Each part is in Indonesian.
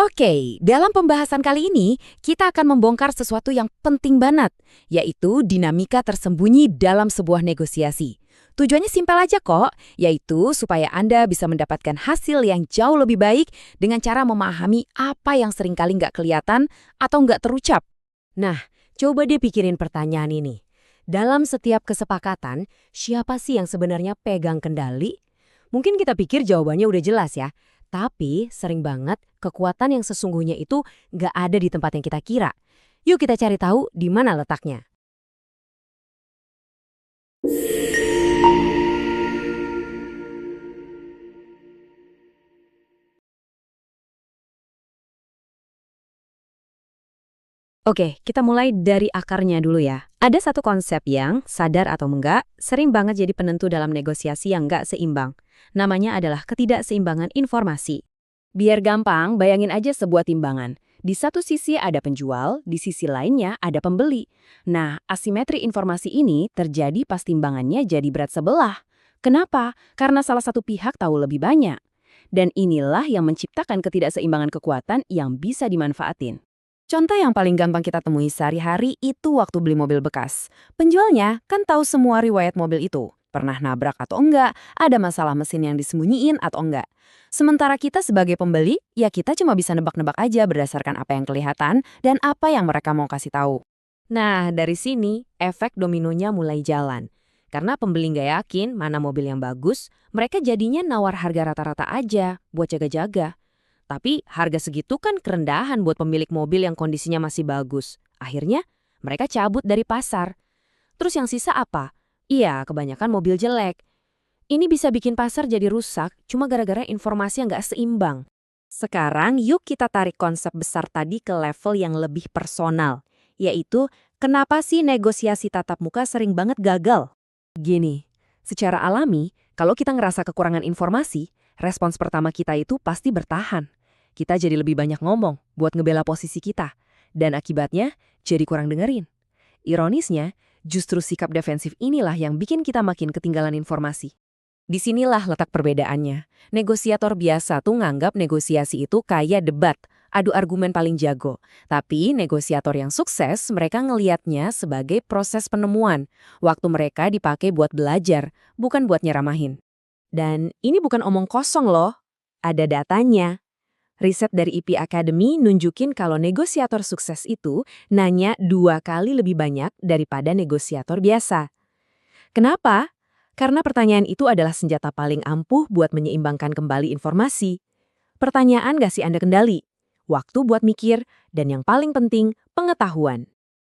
Oke, dalam pembahasan kali ini, kita akan membongkar sesuatu yang penting banget, yaitu dinamika tersembunyi dalam sebuah negosiasi. Tujuannya simpel aja kok, yaitu supaya Anda bisa mendapatkan hasil yang jauh lebih baik dengan cara memahami apa yang seringkali nggak kelihatan atau nggak terucap. Nah, coba deh pikirin pertanyaan ini. Dalam setiap kesepakatan, siapa sih yang sebenarnya pegang kendali? Mungkin kita pikir jawabannya udah jelas ya, tapi sering banget kekuatan yang sesungguhnya itu nggak ada di tempat yang kita kira. Yuk kita cari tahu di mana letaknya. Oke, kita mulai dari akarnya dulu ya. Ada satu konsep yang, sadar atau enggak, sering banget jadi penentu dalam negosiasi yang enggak seimbang. Namanya adalah ketidakseimbangan informasi. Biar gampang, bayangin aja sebuah timbangan. Di satu sisi ada penjual, di sisi lainnya ada pembeli. Nah, asimetri informasi ini terjadi pas timbangannya jadi berat sebelah. Kenapa? Karena salah satu pihak tahu lebih banyak. Dan inilah yang menciptakan ketidakseimbangan kekuatan yang bisa dimanfaatin. Contoh yang paling gampang kita temui sehari-hari itu waktu beli mobil bekas. Penjualnya kan tahu semua riwayat mobil itu. Pernah nabrak atau enggak, ada masalah mesin yang disembunyiin atau enggak. Sementara kita sebagai pembeli, ya kita cuma bisa nebak-nebak aja berdasarkan apa yang kelihatan dan apa yang mereka mau kasih tahu. Nah, dari sini efek dominonya mulai jalan. Karena pembeli nggak yakin mana mobil yang bagus, mereka jadinya nawar harga rata-rata aja buat jaga-jaga. Tapi harga segitu kan kerendahan buat pemilik mobil yang kondisinya masih bagus. Akhirnya, mereka cabut dari pasar. Terus yang sisa apa? Iya, kebanyakan mobil jelek. Ini bisa bikin pasar jadi rusak cuma gara-gara informasi yang nggak seimbang. Sekarang yuk kita tarik konsep besar tadi ke level yang lebih personal. Yaitu, kenapa sih negosiasi tatap muka sering banget gagal? Gini, secara alami, kalau kita ngerasa kekurangan informasi, respons pertama kita itu pasti bertahan. Kita jadi lebih banyak ngomong buat ngebela posisi kita. Dan akibatnya, jadi kurang dengerin. Ironisnya, justru sikap defensif inilah yang bikin kita makin ketinggalan informasi. Disinilah letak perbedaannya. Negosiator biasa tuh nganggap negosiasi itu kayak debat, adu argumen paling jago. Tapi negosiator yang sukses, mereka ngelihatnya sebagai proses penemuan. Waktu mereka dipakai buat belajar, bukan buat nyeramahin. Dan ini bukan omong kosong loh. Ada datanya. Riset dari IP Academy nunjukin kalau negosiator sukses itu nanya 2 kali lebih banyak daripada negosiator biasa. Kenapa? Karena pertanyaan itu adalah senjata paling ampuh buat menyeimbangkan kembali informasi. Pertanyaan nggak sih Anda kendali? Waktu buat mikir, dan yang paling penting, pengetahuan.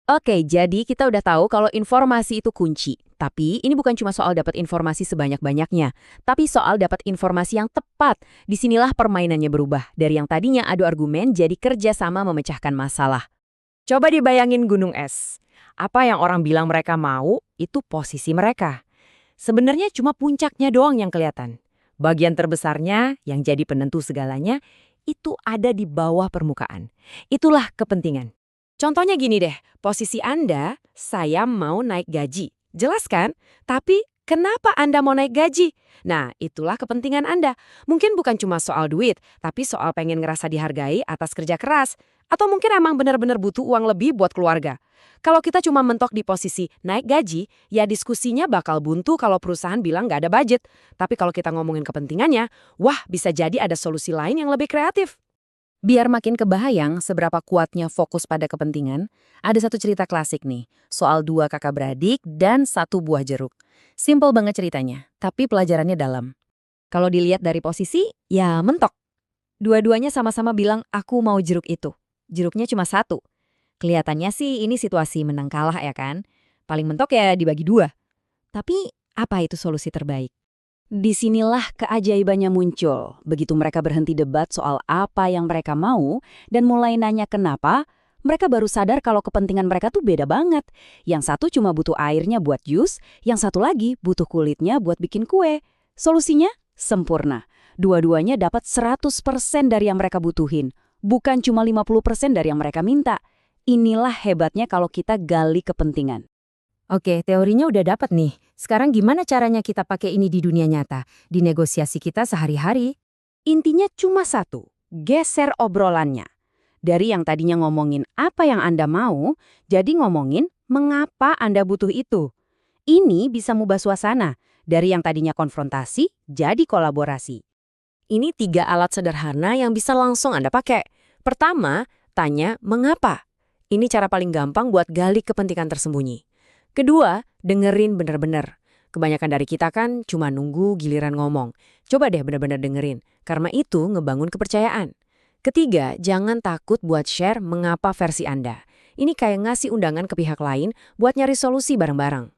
Oke, jadi kita udah tahu kalau informasi itu kunci. Tapi ini bukan cuma soal dapat informasi sebanyak-banyaknya, tapi soal dapat informasi yang tepat. Disinilah permainannya berubah. Dari yang tadinya adu argumen jadi kerjasama memecahkan masalah. Coba dibayangin gunung es. Apa yang orang bilang mereka mau, itu posisi mereka. Sebenarnya cuma puncaknya doang yang kelihatan. Bagian terbesarnya, yang jadi penentu segalanya, itu ada di bawah permukaan. Itulah kepentingan. Contohnya gini deh, posisi Anda, saya mau naik gaji. Jelas kan? Tapi kenapa Anda mau naik gaji? Nah, itulah kepentingan Anda. Mungkin bukan cuma soal duit, tapi soal pengen ngerasa dihargai atas kerja keras. Atau mungkin emang benar-benar butuh uang lebih buat keluarga. Kalau kita cuma mentok di posisi naik gaji, ya diskusinya bakal buntu kalau perusahaan bilang nggak ada budget. Tapi kalau kita ngomongin kepentingannya, wah bisa jadi ada solusi lain yang lebih kreatif. Biar makin kebayang seberapa kuatnya fokus pada kepentingan, ada satu cerita klasik nih, soal 2 kakak beradik dan 1 buah jeruk. Simpel banget ceritanya, tapi pelajarannya dalam. Kalau dilihat dari posisi, ya mentok. Dua-duanya sama-sama bilang, aku mau jeruk itu. Jeruknya cuma 1. Kelihatannya sih ini situasi menang kalah ya kan? Paling mentok ya dibagi 2. Tapi apa itu solusi terbaik? Disinilah keajaibannya muncul. Begitu mereka berhenti debat soal apa yang mereka mau dan mulai nanya kenapa, mereka baru sadar kalau kepentingan mereka tuh beda banget. Yang satu cuma butuh airnya buat jus, yang satu lagi butuh kulitnya buat bikin kue. Solusinya sempurna. Dua-duanya dapat 100% dari yang mereka butuhin, bukan cuma 50% dari yang mereka minta. Inilah hebatnya kalau kita gali kepentingan. Oke, teorinya udah dapat nih. Sekarang gimana caranya kita pakai ini di dunia nyata, di negosiasi kita sehari-hari? Intinya cuma satu. geser obrolannya. Dari yang tadinya ngomongin apa yang Anda mau, jadi ngomongin mengapa Anda butuh itu. Ini bisa mengubah suasana, dari yang tadinya konfrontasi jadi kolaborasi. Ini 3 alat sederhana yang bisa langsung Anda pakai. Pertama, tanya mengapa. Ini cara paling gampang buat gali kepentingan tersembunyi. Kedua, dengerin bener-bener. Kebanyakan dari kita kan cuma nunggu giliran ngomong. Coba deh bener-bener dengerin, karena itu ngebangun kepercayaan. Ketiga, jangan takut buat share mengapa versi Anda. Ini kayak ngasih undangan ke pihak lain buat nyari solusi bareng-bareng.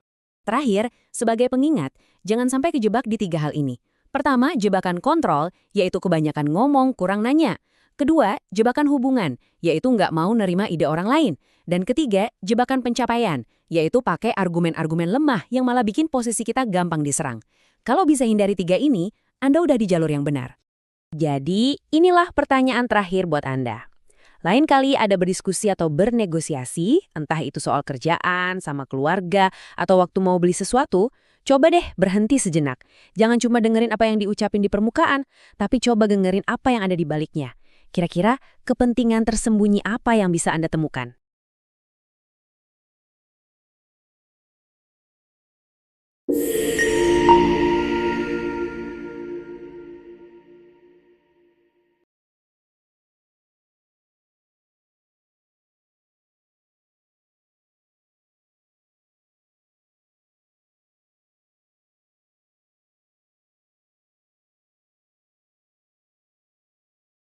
Terakhir, sebagai pengingat, jangan sampai kejebak di 3 hal ini. Pertama, jebakan kontrol, yaitu kebanyakan ngomong, kurang nanya. Kedua, jebakan hubungan, yaitu nggak mau nerima ide orang lain. Dan ketiga, jebakan pencapaian, yaitu pakai argumen-argumen lemah yang malah bikin posisi kita gampang diserang. Kalau bisa hindari 3 ini, Anda udah di jalur yang benar. Jadi, inilah pertanyaan terakhir buat Anda. Lain kali ada berdiskusi atau bernegosiasi, entah itu soal kerjaan, sama keluarga, atau waktu mau beli sesuatu, coba deh berhenti sejenak. Jangan cuma dengerin apa yang diucapin di permukaan, tapi coba dengerin apa yang ada di baliknya. Kira-kira kepentingan tersembunyi apa yang bisa Anda temukan?